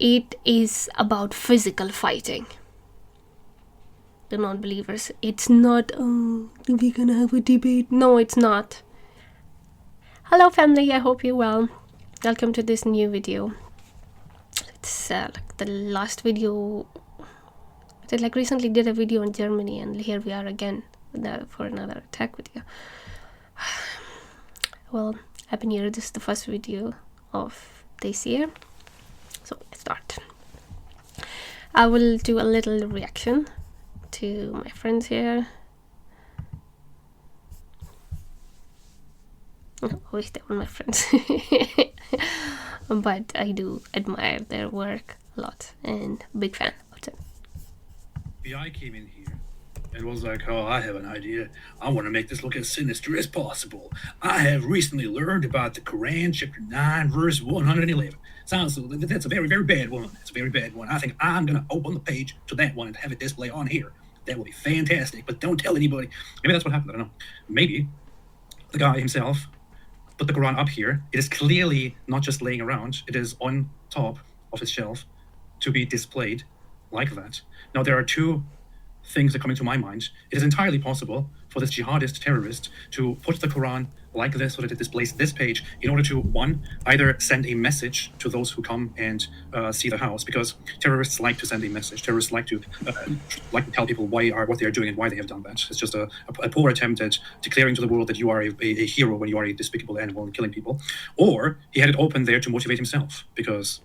it is about physical fighting. The non-believers, it's not, oh, we're gonna have a debate. No, it's not. Hello family, I hope you're well. Welcome to this new video. It's like the last video. I recently did a video on Germany, and here we are again for another attack video. Well, Happy New Year. This is the first video of this year, so let's start. I will do a little reaction to my friends here. I wish they were my friends. But I do admire their work a lot and big fan of them. FBI came in here and was like, oh, I have an idea. I want to make this look as sinister as possible. I have recently learned about the Quran, chapter 9, verse 111. Sounds, that's a very, very bad one. It's a very bad one. I think I'm going to open the page to that one and have it display on here. That will be fantastic, but don't tell anybody. Maybe that's what happened, I don't know. Maybe the guy himself put the Quran up here. It is clearly not just laying around. It is on top of his shelf to be displayed like that. Now, there are two things that come into my mind. It is entirely possible for this jihadist terrorist to put the Quran like this so that it displays this page in order to, one, either send a message to those who come and see the house, because terrorists like to send a message. Terrorists like to tell people what they are doing and why they have done that. It's just a poor attempt at declaring to the world that you are a hero when you are a despicable animal and killing people. Or he had it open there to motivate himself, because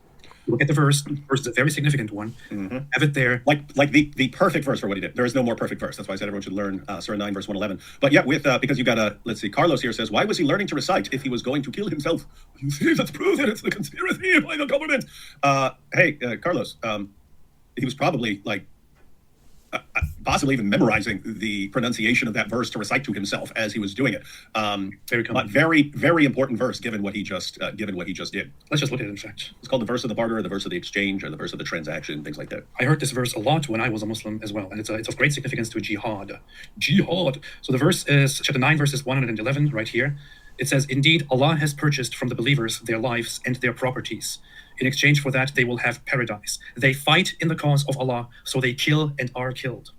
look at the verse. Verse is a very significant one. Mm-hmm. Have it there. Like the perfect verse for what he did. There is no more perfect verse. That's why I said everyone should learn Surah 9, verse 111. But yeah, because you got let's see, Carlos here says, why was he learning to recite if he was going to kill himself? You see, that's proof that it's the conspiracy by the government. Hey, Carlos, he was probably possibly even memorizing the pronunciation of that verse to recite to himself as he was doing it. Very, very important verse given what he just did. Let's just look at it in fact. It's called the verse of the barter, or the verse of the exchange, or the verse of the transaction, things like that. I heard this verse a lot when I was a Muslim as well, and it's of great significance to jihad. Jihad. So the verse is chapter 9, verses 111, right here. It says, indeed, Allah has purchased from the believers their lives and their properties. In exchange for that, they will have paradise. They fight in the cause of Allah, so they kill and are killed.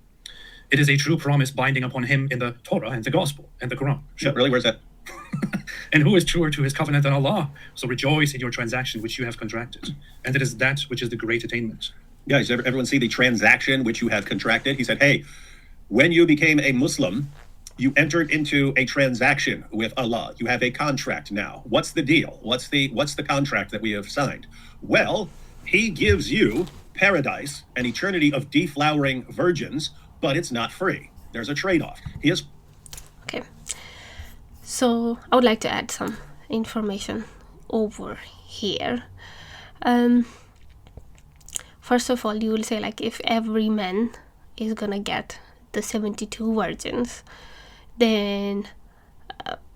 It is a true promise binding upon him in the Torah and the Gospel and the Quran. Shit, really? Where's that? And who is truer to his covenant than Allah? So rejoice in your transaction which you have contracted. And it is that which is the great attainment. Yeah, does everyone see the transaction which you have contracted? He said, hey, when you became a Muslim, you entered into a transaction with Allah. You have a contract now. What's the deal? What's the contract that we have signed? Well, he gives you paradise, an eternity of deflowering virgins, but it's not free. There's a trade-off. Okay. So I would like to add some information over here. First of all, you will say if every man is gonna get the 72 virgins, then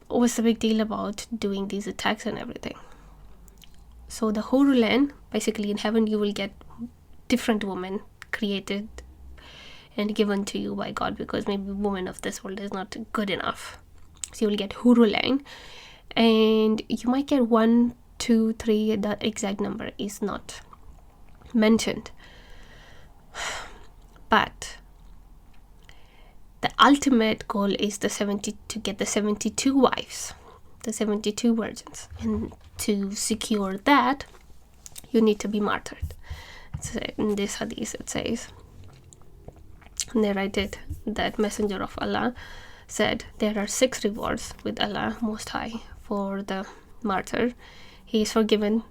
what's the big deal about doing these attacks and everything? So the Hurul Ain, basically in heaven you will get different women created and given to you by God, because maybe women of this world is not good enough. So you will get Hurul Ain, and you might get 1, 2, 3, the exact number is not mentioned. But the ultimate goal is to get the 72 wives, the 72 virgins. And to secure that, you need to be martyred. So in this hadith it says, narrated that Messenger of Allah said, there are 6 rewards with Allah Most High for the martyr. He is forgiven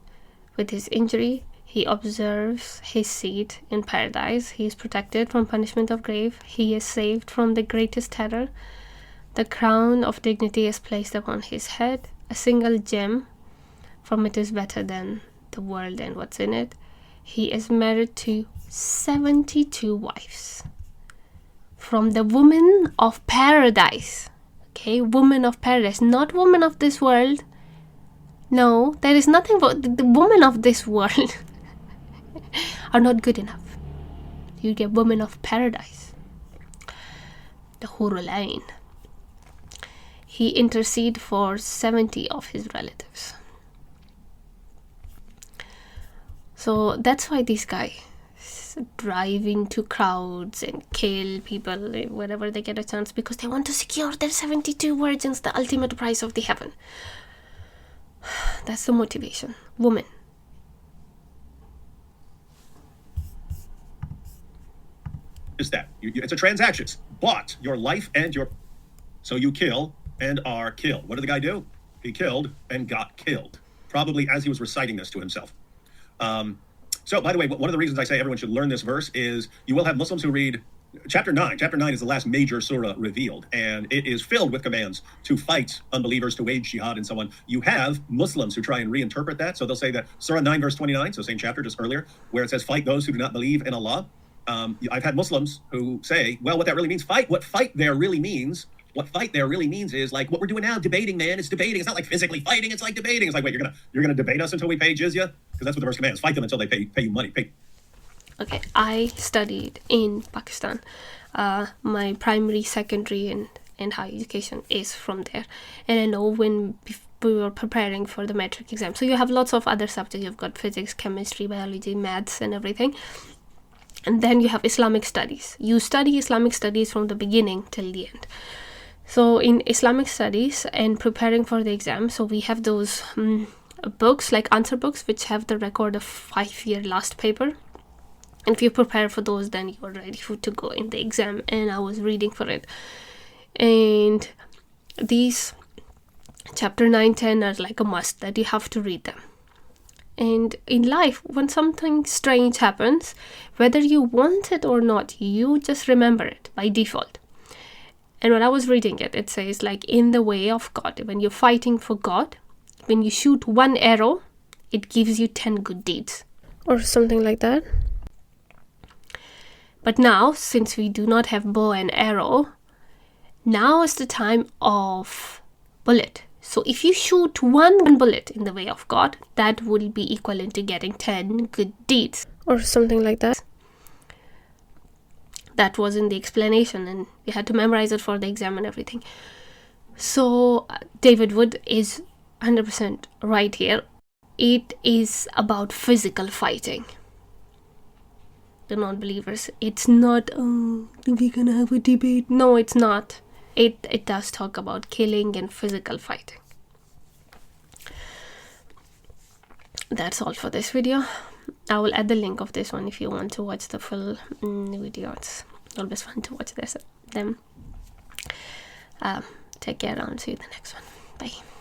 with his injury. He observes his seat in paradise. He is protected from punishment of grave. He is saved from the greatest terror. The crown of dignity is placed upon his head. A single gem from it is better than the world and what's in it. He is married to 72 wives from the women of paradise. Okay, women of paradise, not women of this world. No, there is nothing but the women of this world are not good enough. You get women of paradise, the Hurul Ain. He intercede for 70 of his relatives. So that's why these guys drive into crowds and kill people wherever they get a chance, because they want to secure their 72 virgins, the ultimate prize of the heaven. That's the motivation. Woman. Is that it's a transaction. Bought your life and your, so you kill and are killed. What did the guy do? He killed and got killed, probably as he was reciting this to himself. So, by the way, one of the reasons I say everyone should learn this verse is you will have Muslims who read chapter 9. Chapter 9 is the last major surah revealed, and it is filled with commands to fight unbelievers, to wage jihad, and so on. You have Muslims who try and reinterpret that. So they'll say that Surah 9, verse 29, so same chapter, just earlier, where it says, fight those who do not believe in Allah. I've had Muslims who say, well, what that really means, what fight there really means is like what we're doing now, debating, man. It's debating. It's not like physically fighting. It's like debating. It's like, wait, you're gonna debate us until we pay jizya? Because that's what the verse commands. Fight them until they pay you money. Okay, I studied in Pakistan. My primary, secondary, and higher education is from there. And I know when we were preparing for the metric exam, so you have lots of other subjects. You've got physics, chemistry, biology, maths, and everything. And then you have Islamic studies. You study Islamic studies from the beginning till the end. So in Islamic studies and preparing for the exam, so we have those books, like answer books, which have the record of 5-year last paper. And if you prepare for those, then you're ready to go in the exam. And I was reading for it. And these chapter 9, 10 are like a must, that you have to read them. And in life, when something strange happens, whether you want it or not, you just remember it by default. And when I was reading it, it says, like, in the way of God, when you're fighting for God, when you shoot one arrow, it gives you 10 good deeds. Or something like that. But now, since we do not have bow and arrow, now is the time of bullet. So if you shoot one bullet in the way of God, that will be equivalent to getting 10 good deeds. Or something like that. That was in the explanation, and we had to memorize it for the exam and everything. So David Wood is 100% right here. It is about physical fighting. The non-believers, it's not, oh, we're gonna have a debate. No, it's not. It does talk about killing and physical fighting. That's all for this video. I will add the link of this one if you want to watch the full video. It's always fun to watch them. Take care, and see you in the next one. Bye.